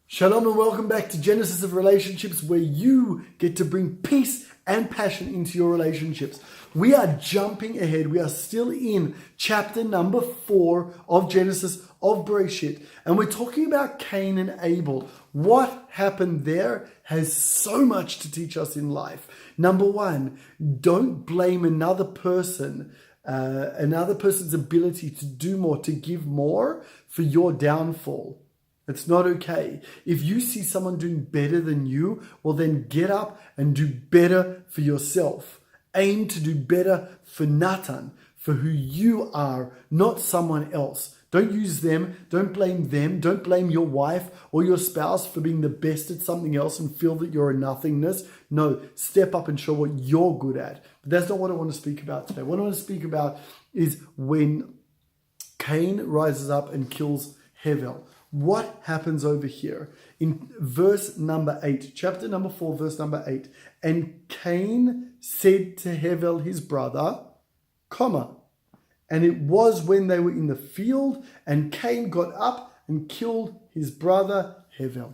Shalom and welcome back to Genesis of Relationships, where you get to bring peace and passion into your relationships. We are jumping ahead. We are still in chapter number 4 of Genesis of Bereshit, and we're talking about Cain and Abel. What happened there has so much to teach us in life. Number 1, don't blame another person's ability to do more, to give more, for your downfall. It's not okay. If you see someone doing better than you, well then get up and do better for yourself. Aim to do better for Natan, for who you are, not someone else. Don't use them. Don't blame them. Don't blame your wife or your spouse for being the best at something else and feel that you're a nothingness. No, step up and show what you're good at. But that's not what I want to speak about today. What I want to speak about is when Cain rises up and kills Hevel. What happens over here in verse number 8, chapter number 4, verse number 8? And Cain said to Hevel his brother, and it was when they were in the field, and Cain got up and killed his brother Hevel.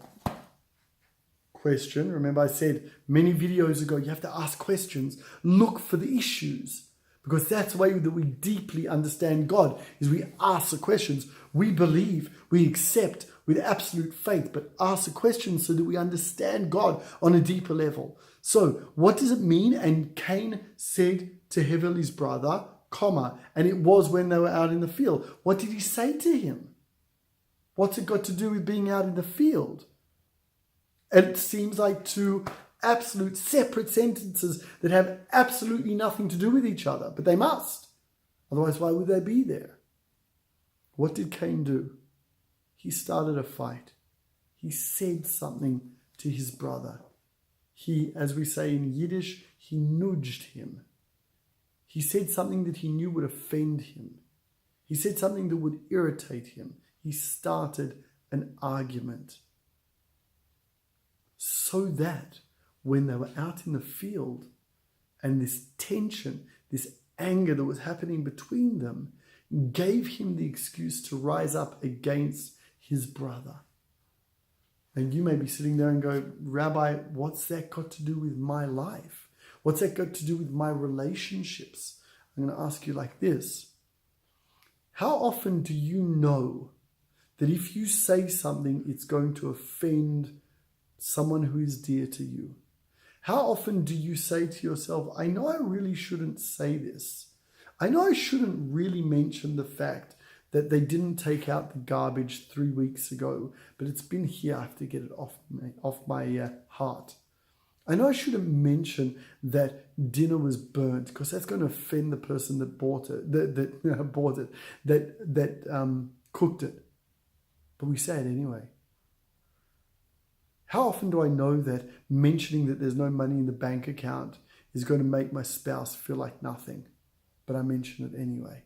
Question, remember I said many videos ago, you have to ask questions. Look for the issues. Because that's the way that we deeply understand God, is we ask the questions. We believe, we accept with absolute faith, but ask the questions so that we understand God on a deeper level. So what does it mean? And Cain said to Hevel his brother, and it was when they were out in the field. What did he say to him? What's it got to do with being out in the field? It seems like two absolute separate sentences that have absolutely nothing to do with each other, but they must. Otherwise, why would they be there? What did Cain do? He started a fight. He said something to his brother. He, as we say in Yiddish, he nudged him. He said something that he knew would offend him. He said something that would irritate him. He started an argument. So that when they were out in the field and this tension, this anger that was happening between them gave him the excuse to rise up against his brother. And you may be sitting there and go, Rabbi, what's that got to do with my life? What's that got to do with my relationships? I'm going to ask you like this. How often do you know that if you say something, it's going to offend someone who is dear to you? How often do you say to yourself, I know I really shouldn't say this. I know I shouldn't really mention the fact that they didn't take out the garbage 3 weeks ago, but it's been here. I have to get it off my heart. I know I shouldn't mention that dinner was burnt because that's going to offend the person that bought it, that cooked it. But we say it anyway. How often do I know that mentioning that there's no money in the bank account is going to make my spouse feel like nothing, but I mention it anyway?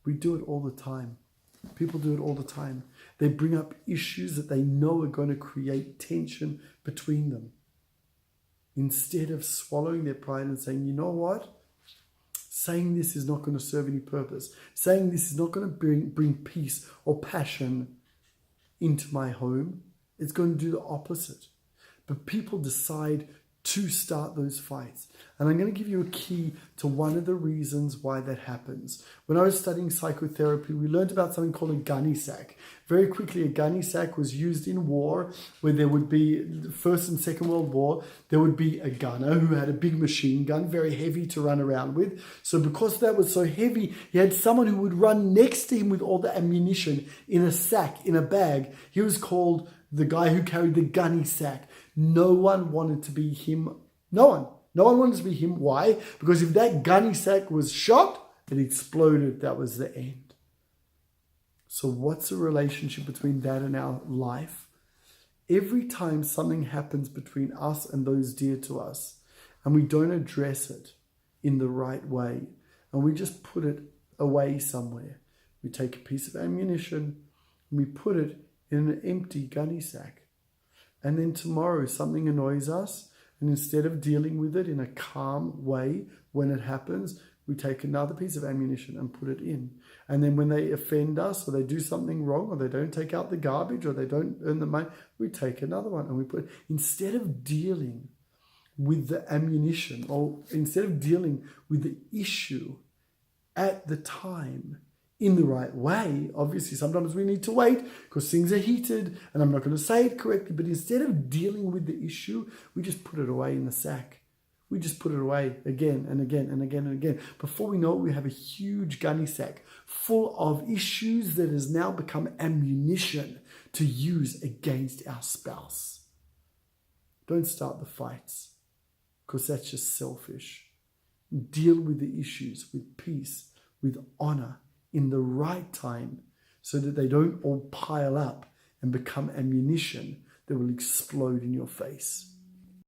We do it all the time. People do it all the time. They bring up issues that they know are going to create tension between them. Instead of swallowing their pride and saying, you know what? Saying this is not going to serve any purpose. Saying this is not going to bring peace or passion into my home. It's going to do the opposite. But people decide to start those fights. And I'm going to give you a key to one of the reasons why that happens. When I was studying psychotherapy, we learned about something called a gunny sack. Very quickly, a gunny sack was used in war, where there would be, the First and Second World War, there would be a gunner who had a big machine gun, very heavy to run around with. So because that was so heavy, he had someone who would run next to him with all the ammunition in a sack, in a bag. He was called the guy who carried the gunny sack. No one wanted to be him. No one wanted to be him. Why? Because if that gunny sack was shot, it exploded. That was the end. So what's the relationship between that and our life? Every time something happens between us and those dear to us, and we don't address it in the right way, and we just put it away somewhere, we take a piece of ammunition and we put it in an empty gunny sack. And then tomorrow something annoys us, and instead of dealing with it in a calm way when it happens, we take another piece of ammunition and put it in. And then when they offend us or they do something wrong or they don't take out the garbage or they don't earn the money, we take another one and we put, instead of dealing with the ammunition or instead of dealing with the issue at the time in the right way, obviously sometimes we need to wait because things are heated and I'm not going to say it correctly, but instead of dealing with the issue, we just put it away in the sack. We just put it away again and again and again and again. Before we know it, we have a huge gunny sack full of issues that has now become ammunition to use against our spouse. Don't start the fights because that's just selfish. Deal with the issues with peace, with honor, in the right time so that they don't all pile up and become ammunition that will explode in your face.